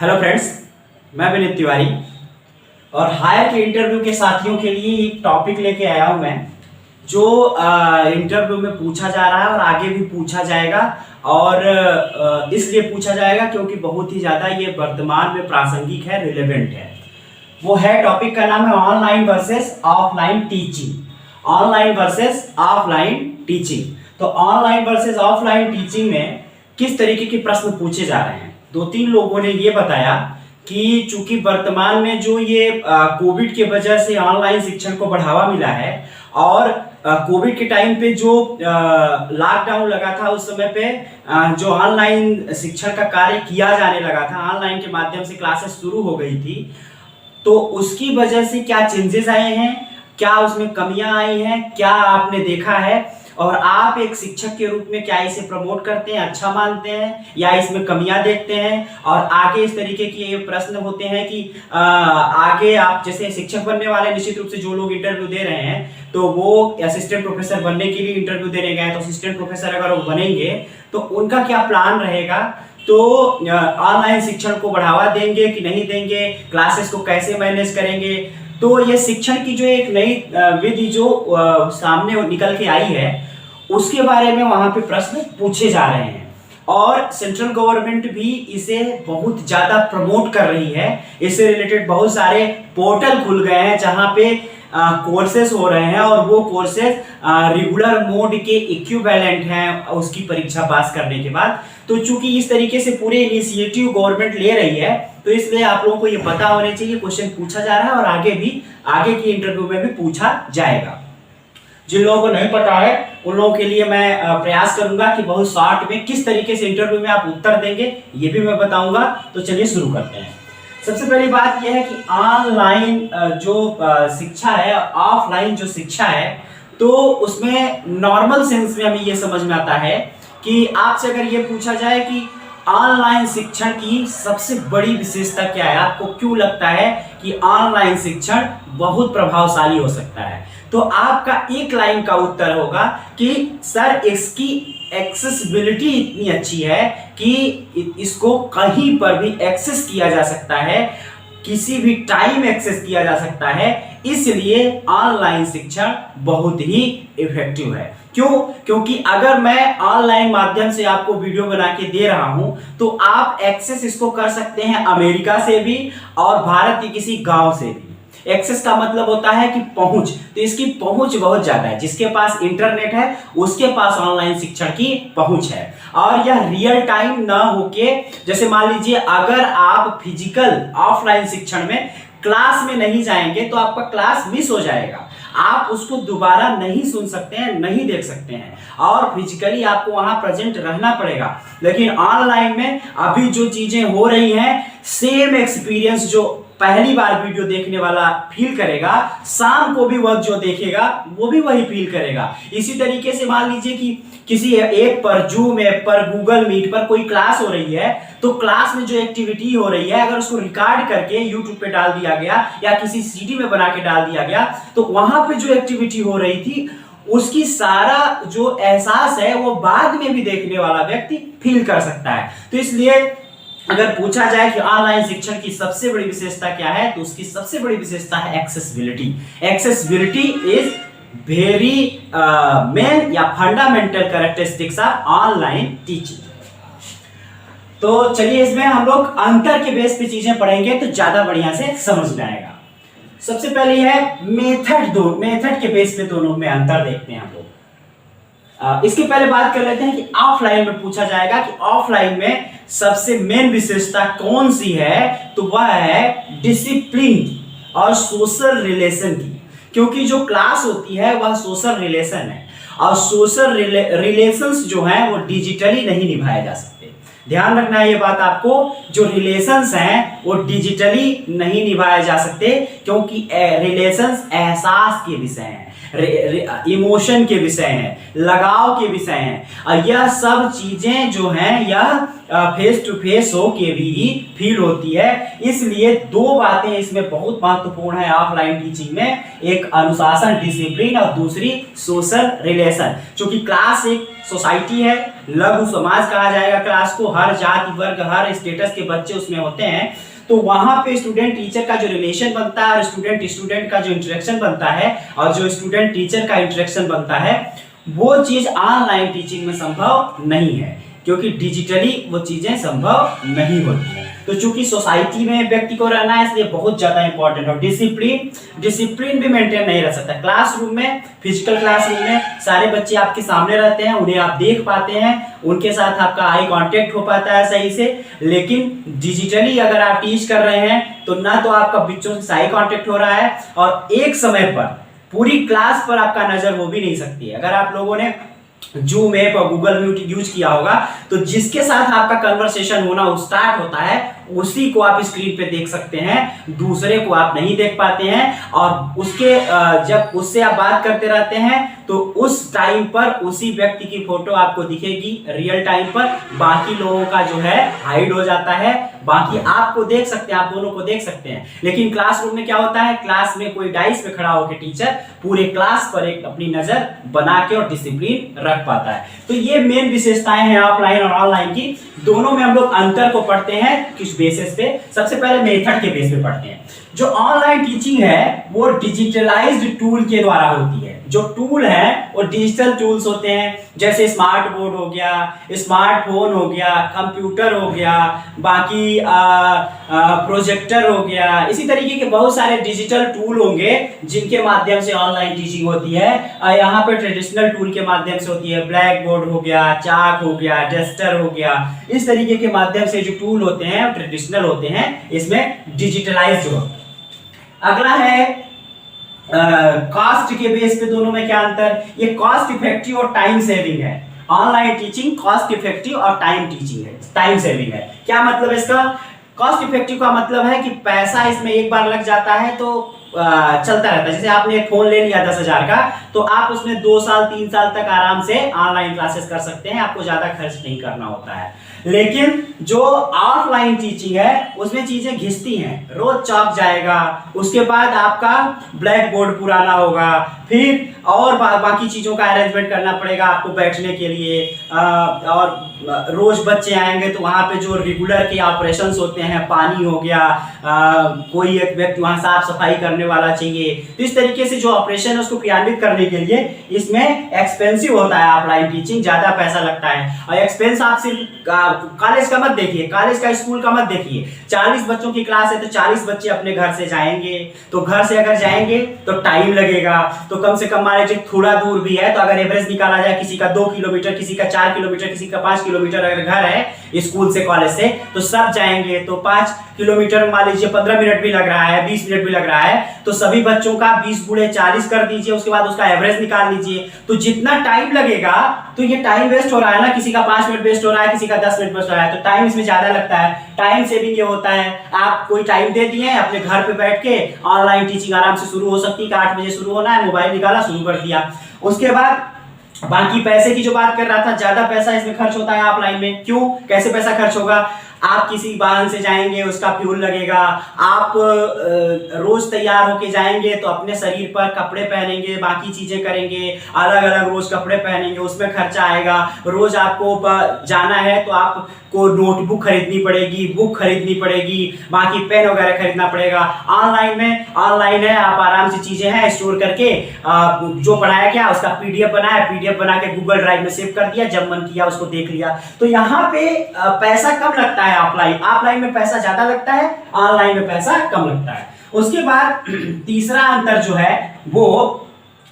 Hello friends, मैं विनीत तिवारी और higher के इंटरव्यू के साथियों के लिए एक टॉपिक लेके आया हूं मैं जो इंटरव्यू में पूछा जा रहा है और आगे भी पूछा जाएगा। और इसलिए पूछा जाएगा क्योंकि बहुत ही ज़्यादा ये वर्तमान में प्रासंगिक है, रिलेवेंट है। वो है, टॉपिक का नाम है online versus offline teaching. Online versus offline teaching. तो ऑनलाइन वर्सेस ऑफलाइन टीचिंग में किस तरीके के प्रश्न पूछे जा रहे हैं। दो तीन लोगों ने ये बताया कि चूंकि वर्तमान में जो ये कोविड के वजह से ऑनलाइन शिक्षण को बढ़ावा मिला है और कोविड के टाइम पे जो लॉकडाउन लगा था उस समय पे जो ऑनलाइन शिक्षण का कार्य किया जाने लगा था, ऑनलाइन के माध्यम से क्लासेस शुरू हो गई थी, तो उसकी वजह से क्या चेंजेस आए हैं, क्या उसमें कमियां आई हैं, क्या आपने देखा है और आप एक शिक्षक के रूप में क्या इसे प्रमोट करते हैं, अच्छा मानते हैं या इसमें कमियां देखते हैं। और आगे इस तरीके के ये प्रश्न होते हैं कि आगे आप जैसे शिक्षक बनने वाले, निश्चित रूप से जो लोग इंटरव्यू दे रहे हैं तो वो असिस्टेंट प्रोफेसर बनने के लिए इंटरव्यू देने गए हैं, तो असिस्टेंट प्रोफेसर अगर वो बनेंगे तो उनका क्या प्लान रहेगा, तो ऑनलाइन शिक्षण को बढ़ावा देंगे कि नहीं देंगे, क्लासेस को कैसे मैनेज करेंगे। तो ये शिक्षण की जो एक नई विधि जो सामने निकल के आई है उसके बारे में वहां पे प्रश्न पूछे जा रहे हैं और सेंट्रल गवर्नमेंट भी इसे बहुत ज्यादा प्रमोट कर रही है। इससे रिलेटेड बहुत सारे पोर्टल खुल गए हैं जहां पे कोर्सेज हो रहे हैं और वो कोर्सेज रेगुलर मोड के इक्विवेलेंट हैं उसकी परीक्षा पास करने के बाद। तो चूंकि इस तरीके से पूरे इनिशिएटिव गवर्नमेंट ले रही है तो इसलिए आप लोगों को ये पता होने चाहिए, क्वेश्चन पूछा जा रहा है और आगे की इंटरव्यू में भी पूछा जाएगा। जिन लोगों को नहीं पता है उन लोगों के लिए मैं प्रयास करूंगा कि बहुत शॉर्ट में किस तरीके से इंटरव्यू में आप उत्तर देंगे ये भी मैं बताऊंगा। तो चलिए शुरू करते हैं। सबसे पहली बात यह है कि ऑनलाइन जो शिक्षा है, ऑफलाइन जो शिक्षा है, तो उसमें नॉर्मल सेंस में हमें ये समझ में आता है कि आपसे अगर ये पूछा जाए कि ऑनलाइन शिक्षण की सबसे बड़ी विशेषता क्या है, आपको क्यों लगता है कि ऑनलाइन शिक्षण बहुत प्रभावशाली हो सकता है, तो आपका एक लाइन का उत्तर होगा कि सर इसकी एक्सेसिबिलिटी इतनी अच्छी है कि इसको कहीं पर भी एक्सेस किया जा सकता है, किसी भी टाइम एक्सेस किया जा सकता है, इसलिए ऑनलाइन शिक्षण बहुत ही इफेक्टिव है। क्यों? क्योंकि अगर मैं ऑनलाइन माध्यम से आपको वीडियो बना के दे रहा हूं तो आप एक्सेस इसको कर सकते हैं अमेरिका से भी और भारत के किसी गांव से भी। एक्सेस का मतलब होता है कि पहुंच, तो इसकी पहुंच बहुत ज्यादा है। जिसके पास इंटरनेट है उसके पास ऑनलाइन शिक्षण की पहुंच है और यह रियल टाइम ना होके, जैसे मान लीजिए अगर आप फिजिकल ऑफलाइन शिक्षण में क्लास में नहीं जाएंगे तो आपका क्लास मिस हो जाएगा, आप उसको दोबारा नहीं सुन सकते हैं, नहीं देख सकते हैं और फिजिकली आपको वहां प्रेजेंट रहना पड़ेगा। लेकिन ऑनलाइन में अभी जो चीजें हो रही हैं, सेम एक्सपीरियंस जो पहली बार वीडियो देखने वाला फील करेगा, शाम को भी वह जो देखेगा वो भी वही फील करेगा। इसी तरीके से मान लीजिए कि किसी ऐप पर, जूम ऐप पर, गूगल मीट पर कोई क्लास हो रही है तो क्लास में जो एक्टिविटी हो रही है अगर उसको रिकॉर्ड करके यूट्यूब पे डाल दिया गया या किसी सीडी में बना के डाल दिया गया तो वहां पे जो एक्टिविटी हो रही थी उसकी सारा जो एहसास है वो बाद में भी देखने वाला व्यक्ति फील कर सकता है। तो इसलिए अगर पूछा जाए कि ऑनलाइन शिक्षण की सबसे बड़ी विशेषता क्या है तो उसकी सबसे बड़ी विशेषता है accessibility. Accessibility is very main या fundamental characteristics of online teaching. तो चलिए इसमें हम लोग अंतर के बेस पे चीजें पढ़ेंगे तो ज्यादा बढ़िया से समझ में आएगा। सबसे पहले है मेथड के बेस पे दोनों में अंतर देखते हैं हम लोग। इसके पहले बात कर लेते हैं कि ऑफलाइन में पूछा जाएगा कि ऑफलाइन में सबसे मेन विशेषता कौन सी है, तो वह है डिसिप्लिन और सोशल रिलेशन की। क्योंकि जो क्लास होती है वह सोशल रिलेशन है और सोशल रिलेशंस जो हैं वो डिजिटली नहीं निभाए जा सकते। ध्यान रखना है ये बात आपको, जो रिलेशंस हैं वो डिजिटली नहीं निभाए जा सकते क्योंकि रिलेशंस एहसास के विषय हैं, इमोशन के विषय हैं, लगाव के विषय हैं और यह सब चीजें जो हैं यह फेस टू फेस हो के भी फील होती है। इसलिए दो बातें इसमें बहुत महत्वपूर्ण है ऑफलाइन टीचिंग में, एक अनुशासन डिसिप्लिन और दूसरी सोशल रिलेशन। क्योंकि क्लास एक सोसाइटी है, लघु समाज कहा जाएगा क्लास को, हर जाति वर्ग हर स्टेटस के बच्चे उसमें होते हैं। तो वहां पे स्टूडेंट टीचर का जो रिलेशन बनता है और स्टूडेंट स्टूडेंट का जो इंटरेक्शन बनता है और जो स्टूडेंट टीचर का इंटरेक्शन बनता है, वो चीज ऑनलाइन टीचिंग में संभव नहीं है, क्योंकि डिजिटली वो चीजें संभव नहीं होती हैं। तो चूंकि सोसाइटी में व्यक्ति को रहना है, इसलिए बहुत ज्यादा इंपॉर्टेंट है। डिसिप्लिन भी मेंटेन नहीं रह सकता। क्लासरूम में, फिजिकल क्लासरूम में सारे बच्चे आपके सामने रहते हैं, उन्हें आप देख पाते हैं, उनके साथ आपका आई कांटेक्ट हो पाता है सही से। लेकिन डिजिटली अगर आप टीच कर रहे हैं तो ना तो आपका बच्चों से आई कांटेक्ट हो रहा है और एक समय पर पूरी क्लास पर आपका नजर हो भी नहीं सकती है। अगर आप लोगों ने जूम ऐप और गूगल मीट यूज किया होगा तो जिसके साथ आपका कन्वर्सेशन होना स्टार्ट होता है उसी को आप स्क्रीन पे देख सकते हैं, दूसरे को आप नहीं देख पाते हैं। और उसके जब उससे आप बात करते रहते हैं तो उस टाइम पर उसी व्यक्ति की फोटो आपको दिखेगी रियल टाइम पर, बाकी लोगों का जो है हाइड हो जाता है, बाकी आपको देख सकते हैं, आप दोनों को देख सकते हैं। लेकिन क्लासरूम में क्या होता है, क्लास में कोई डाइस पे खड़ा होकर टीचर पूरे क्लास पर एक अपनी नजर बना के और डिसिप्लिन रख पाता है। तो ये मेन विशेषताएं हैं ऑफलाइन और ऑनलाइन की। दोनों में हम लोग अंतर को पढ़ते हैं किस बेसिस पे। सबसे पहले मेथड के बेस पे पढ़ते हैं। जो ऑनलाइन टीचिंग है वो डिजिटलाइज्ड टूल के द्वारा होती है। जो टूल है वो डिजिटल टूल्स होते हैं, जैसे स्मार्ट बोर्ड हो गया, स्मार्टफोन हो गया, कंप्यूटर हो गया, बाकी प्रोजेक्टर हो गया। इसी तरीके के बहुत सारे डिजिटल टूल होंगे जिनके माध्यम से ऑनलाइन टीचिंग होती है। यहाँ पे ट्रेडिशनल टूल के माध्यम से होती है, ब्लैक बोर्ड हो गया, चाक हो गया, डस्टर हो गया। इस तरीके के माध्यम से जो टूल होते हैं ट्रेडिशनल होते हैं, इसमें डिजिटलाइज हो। अगला है कॉस्ट के बेस पे दोनों में क्या अंतर। ये कॉस्ट इफेक्टिव और टाइम सेविंग है। ऑनलाइन टीचिंग कॉस्ट इफेक्टिव और टाइम टीचिंग है, टाइम सेविंग है। क्या मतलब है इसका? कॉस्ट इफेक्टिव का मतलब है कि पैसा इसमें एक बार लग जाता है तो चलता रहता है। जैसे आपने एक फोन ले लिया 10,000 का, तो आप उसमें 2 साल 3 साल तक आराम से ऑनलाइन क्लासेस कर सकते हैं, आपको ज्यादा खर्च नहीं करना होता है। लेकिन जो ऑफलाइन टीचिंग है उसमें चीजें घिसती हैं, रोज चौक जाएगा, उसके बाद आपका ब्लैक बोर्ड पुराना होगा, फिर और बाकी चीजों का अरेंजमेंट करना पड़ेगा आपको बैठने के लिए, और रोज बच्चे आएंगे तो वहां पे जो रेगुलर के ऑपरेशंस होते हैं, पानी हो गया, कोई एक व्यक्ति वहां साफ सफाई करने वाला चाहिए। तो इस तरीके से जो ऑपरेशन है उसको क्रियान्वित करने के लिए इसमें एक्सपेंसिव होता है ऑफलाइन टीचिंग, ज्यादा पैसा लगता है। और एक्सपेंस आप सिर्फ कॉलेज का मत देखिए, कॉलेज का स्कूल का मत देखिए। 40 बच्चों की क्लास है तो 40 बच्चे अपने घर से जाएंगे, तो घर से अगर जाएंगे तो टाइम लगेगा। तो कम से कम मान लीजिए थोड़ा दूर भी है तो अगर एवरेज निकाला जाए, किसी का 2 किलोमीटर, किसी का 4 किलोमीटर, किसी का 5 किलोमीटर अगर घर है स्कूल से कॉलेज से, तो सब जाएंगे तो 5 किलोमीटर मान लीजिए 15 मिनट भी लग रहा है, 20 मिनट भी लग रहा है, तो सभी बच्चों का 20 गुणे 40 कर दीजिए, उसके बाद उसका एवरेज निकाल लीजिए। तो जितना टाइम लगेगा, तो ये टाइम वेस्ट हो रहा है ना, किसी का 5 मिनट वेस्ट हो रहा है, किसी का 10 मिनट वेस्ट हो रहा है, तो टाइम इसमें ज्यादा लगता है। टाइम सेविंग ये होता है, आप कोई टाइम दे दिए अपने घर पे बैठ के ऑनलाइन टीचिंग आराम से शुरू हो सकती है कि 8 बजे शुरू होना है, मोबाइल निकाला शुरू कर दिया। उसके बाद बाकी पैसे की जो बात कर रहा था, ज्यादा पैसा इसमें खर्च होता है ऑफलाइन में। क्यों, कैसे पैसा खर्च होगा? आप किसी वाहन से जाएंगे, उसका फ्यूल लगेगा। आप रोज तैयार होके जाएंगे तो अपने शरीर पर कपड़े पहनेंगे, बाकी चीजें करेंगे, अलग अलग रोज कपड़े पहनेंगे, उसमें खर्चा आएगा। रोज आपको जाना है तो आपको नोटबुक खरीदनी पड़ेगी, बुक खरीदनी पड़ेगी, बाकी पेन वगैरह खरीदना पड़ेगा। ऑनलाइन है, आप आराम से चीजें हैं स्टोर करके, जो पढ़ाया गया उसका पीडीएफ बनाया, पीडीएफ बना के गूगल ड्राइव में सेव कर दिया, जब मन किया उसको देख लिया। तो यहाँ पे पैसा कम लगता है ऑफलाइन में पैसा ज्यादा लगता है, ऑनलाइन में पैसा कम लगता है। उसके बाद तीसरा अंतर जो है वो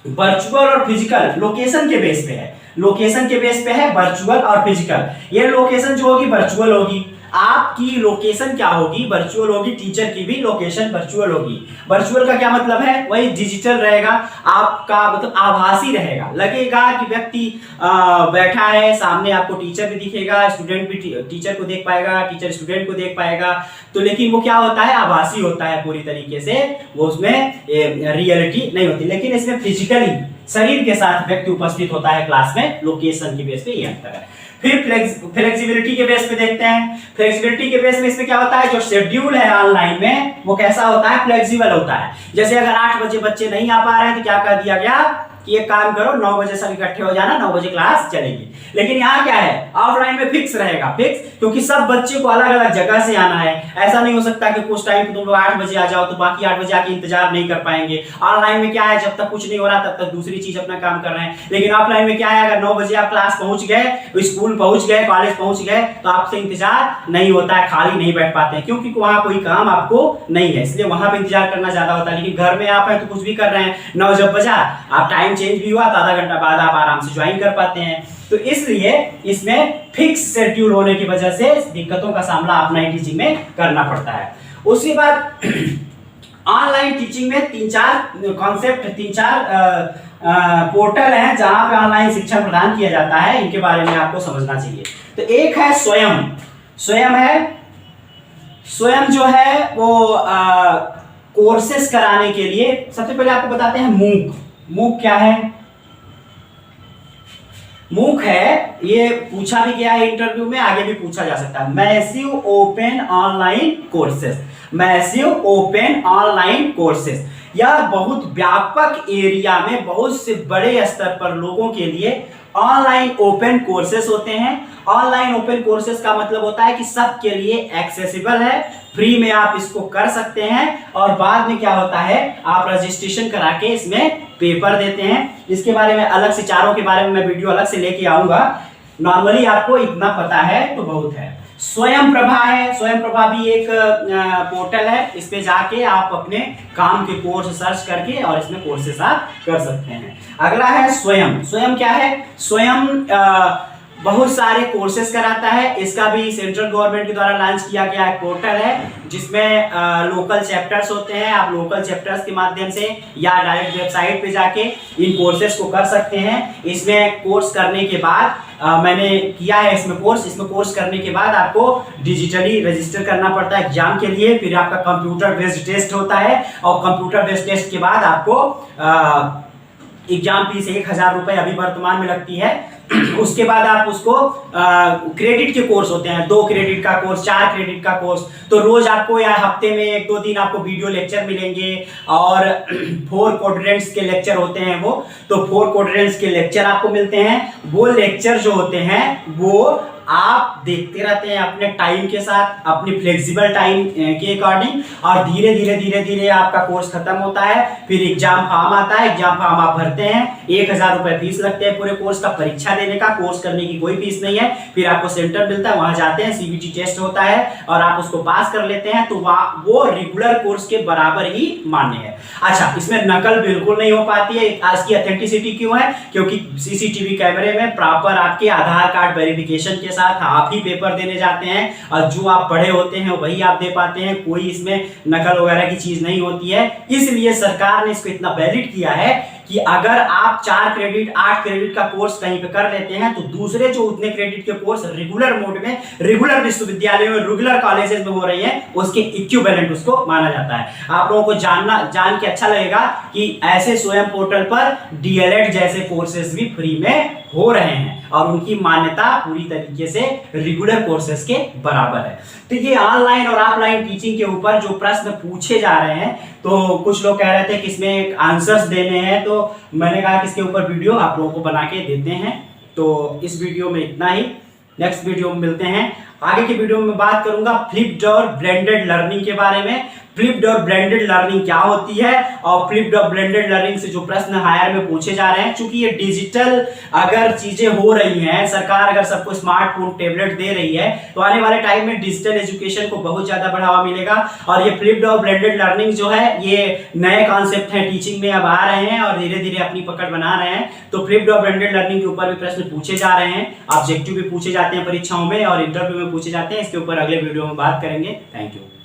वर्चुअल और फिजिकल लोकेशन के बेस पे है। लोकेशन के बेस पे है वर्चुअल और फिजिकल। ये लोकेशन जो होगी वर्चुअल होगी, आपकी लोकेशन क्या होगी, वर्चुअल होगी, टीचर की भी लोकेशन वर्चुअल होगी। वर्चुअल का क्या मतलब है, वही डिजिटल रहेगा, आपका मतलब आभासी रहेगा। लगेगा कि व्यक्ति बैठा है सामने, आपको टीचर भी दिखेगा, स्टूडेंट भी टीचर को देख पाएगा, टीचर स्टूडेंट को देख पाएगा। तो लेकिन वो क्या होता है, आभासी होता है पूरी तरीके से, वो उसमें रियलिटी नहीं होती। लेकिन इसमें फिजिकली शरीर के साथ व्यक्ति उपस्थित होता है क्लास में, लोकेशन के बेस पे ये अंतर है। फिर फ्लेक्सिबिलिटी के बेस पे देखते हैं। फ्लेक्सिबिलिटी के बेस में इसमें क्या होता है, जो शेड्यूल है ऑनलाइन में वो कैसा होता है, फ्लेक्सिबल होता है। जैसे अगर 8 बजे बच्चे नहीं आ पा रहे हैं तो क्या कर दिया गया कि एक काम करो 9 बजे सब इकट्ठे हो जाना, 9 बजे क्लास चलेगी। लेकिन यहाँ क्या है, ऑफलाइन में फिक्स रहेगा, फिक्स, क्योंकि सब बच्चे को अलग अलग जगह से आना है। ऐसा नहीं हो सकता कि कुछ टाइम तुम लोग 8 बजे आ जाओ तो बाकी 8 बजे आके इंतजार नहीं कर पाएंगे। ऑनलाइन में क्या है, जब तक कुछ नहीं हो रहा तब तक दूसरी चीज अपना काम कर रहे हैं। लेकिन ऑफलाइन में क्या है, अगर 9 बजे आप क्लास पहुंच गए, स्कूल पहुंच गए, कॉलेज पहुंच गए तो आपसे इंतजार नहीं होता है, खाली नहीं बैठ पाते हैं, क्योंकि वहां कोई काम आपको नहीं है, इसलिए वहां पे इंतजार करना ज्यादा होता है। लेकिन घर में आप हैं तो कुछ भी कर रहे हैं, 9 जब बजा, आप टाइम चेंज भी हुआ तो आधा घंटा बाद आप आराम से ज्वाइन कर पाते हैं। तो इसलिए इसमें फिक्स शेड्यूल होने की वजह से दिक्कतों का सामना ऑफलाइन टीचिंग में करना पड़ता है। उसके बाद ऑनलाइन टीचिंग में 3-4 कॉन्सेप्ट, 3-4 पोर्टल हैं जहां पे ऑनलाइन शिक्षण प्रदान किया जाता है, इनके बारे में आपको समझना चाहिए। तो एक है स्वयं। स्वयं है, स्वयं जो है वो कोर्सेस कराने के लिए, सबसे पहले आपको बताते हैं मूक। मूक क्या है? मूक है, ये पूछा भी गया है इंटरव्यू में, आगे भी पूछा जा सकता है, massive open online courses. Massive open online courses, यह बहुत व्यापक एरिया में बहुत से बड़े स्तर पर लोगों के लिए ऑनलाइन ओपन कोर्सेस होते हैं। ऑनलाइन ओपन कोर्सेस का मतलब होता है कि सबके लिए एक्सेसिबल है, फ्री में आप इसको कर सकते हैं, और बाद में क्या होता है, आप रजिस्ट्रेशन करा के इसमें पेपर देते हैं। इसके बारे में अलग से, चारों के बारे में मैं वीडियो अलग से लेके आऊंगा। नॉर्मली आपको इतना पता है तो बहुत है। स्वयं प्रभा है, स्वयं प्रभा भी एक पोर्टल है, इस पे जाके आप अपने काम के कोर्स सर्च करके और इसमें कोर्सेस आप कर सकते हैं। अगला है स्वयं। स्वयं क्या है? स्वयं बहुत सारे कोर्सेज कराता है, इसका भी सेंट्रल गवर्नमेंट के द्वारा लॉन्च किया गया एक पोर्टल है जिसमें लोकल चैप्टर्स होते हैं। आप लोकल चैप्टर्स के माध्यम से या डायरेक्ट वेबसाइट पे जाके इन कोर्सेज को कर सकते हैं। इसमें कोर्स करने के बाद मैंने किया है इसमें कोर्स करने के बाद आपको डिजिटली रजिस्टर करना पड़ता है एग्जाम के लिए, फिर आपका कंप्यूटर बेस्ड टेस्ट होता है, और कंप्यूटर बेस्ड टेस्ट के बाद आपको एग्जाम फीस 1000 रुपए अभी वर्तमान में लगती है। उसके बाद आप उसको क्रेडिट के कोर्स होते हैं, 2 क्रेडिट का कोर्स, 4 क्रेडिट का कोर्स, तो रोज आपको या हफ्ते में 1-2 दिन आपको वीडियो लेक्चर मिलेंगे, और 4 क्वाड्रेंट्स के लेक्चर होते हैं वो, तो 4 क्वाड्रेंट्स के लेक्चर आपको मिलते हैं। वो लेक्चर जो होते हैं वो आप देखते रहते हैं अपने टाइम के साथ, अपनी फ्लेक्सिबल टाइम के अकॉर्डिंग, और धीरे धीरे आपका कोर्स खत्म होता है। फिर एग्जाम फॉर्म आता है, एग्जाम फॉर्म आप भरते हैं, 1000 रुपए फीस लगते हैं पूरे कोर्स का, परीक्षा देने का, कोर्स करने की कोई फीस नहीं है। फिर आपको सेंटर मिलता है, वहां जाते हैं, सीबीटी टेस्ट होता है और आप उसको पास कर लेते हैं, तो वो रेगुलर कोर्स के बराबर ही मान्य है। अच्छा, इसमें नकल बिल्कुल नहीं हो पाती है। इसकी ऑथेंटिसिटी क्यों है? क्योंकि सीसीटीवी कैमरे में प्रॉपर आपके आधार कार्ड वेरिफिकेशन के साथ आप ही पेपर देने जाते हैं, और जो आप पढ़े होते हैं वही आप दे पाते हैं, कोई इसमें नकल वगैरह की चीज नहीं होती है। इसलिए सरकार ने इसको इतना वैलिड किया है कि अगर आप 4 क्रेडिट 8 क्रेडिट का कोर्स कहीं पे कर लेते हैं तो दूसरे जो उतने क्रेडिट के कोर्स रेगुलर मोड में, रेगुलर विश्वविद्यालयों में, रेगुलर कॉलेजेस में हो रही हैं, उसके इक्विवेलेंट उसको माना जाता है। आप लोगों को जान के अच्छा लगेगा कि ऐसे स्वयं पोर्टल पर डीएलएड जैसे कोर्सेज भी फ्री में हो रहे हैं, और उनकी मान्यता पूरी तरीके से रेगुलर कोर्सेज के बराबर है। तो ये ऑनलाइन और ऑफलाइन टीचिंग के ऊपर जो प्रश्न पूछे जा रहे हैं, तो कुछ लोग कह रहे थे कि इसमें आंसर्स देने हैं, तो मैंने कहा कि इसके ऊपर वीडियो आप लोगों को बना के देते हैं। तो इस वीडियो में इतना ही, नेक्स्ट वीडियो में मिलते हैं। आगे की वीडियो में बात करूंगा फ्लिप्ड और ब्लेंडेड लर्निंग के बारे में। फ्लिप्ड और ब्लेंडेड लर्निंग क्या होती है, और फ्लिप्ड और ब्लेंडेड लर्निंग से जो प्रश्न हायर में पूछे जा रहे हैं, क्योंकि ये डिजिटल अगर चीजें हो रही हैं, सरकार अगर सबको स्मार्टफोन टैबलेट दे रही है, तो आने वाले टाइम में डिजिटल एजुकेशन को बहुत ज्यादा बढ़ावा मिलेगा। और ये फ्लिप्ड और ब्लेंडेड लर्निंग जो है, ये नए कॉन्सेप्ट हैं, टीचिंग में अब आ रहे हैं और धीरे धीरे अपनी पकड़ बना रहे हैं। तो फ्लिप्ड और ब्लेंडेड लर्निंग के ऊपर भी प्रश्न पूछे जा रहे हैं, ऑब्जेक्टिव भी पूछे जाते हैं परीक्षाओं में और इंटरव्यू में पूछे जाते हैं। इसके ऊपर अगले वीडियो में बात करेंगे। Thank you.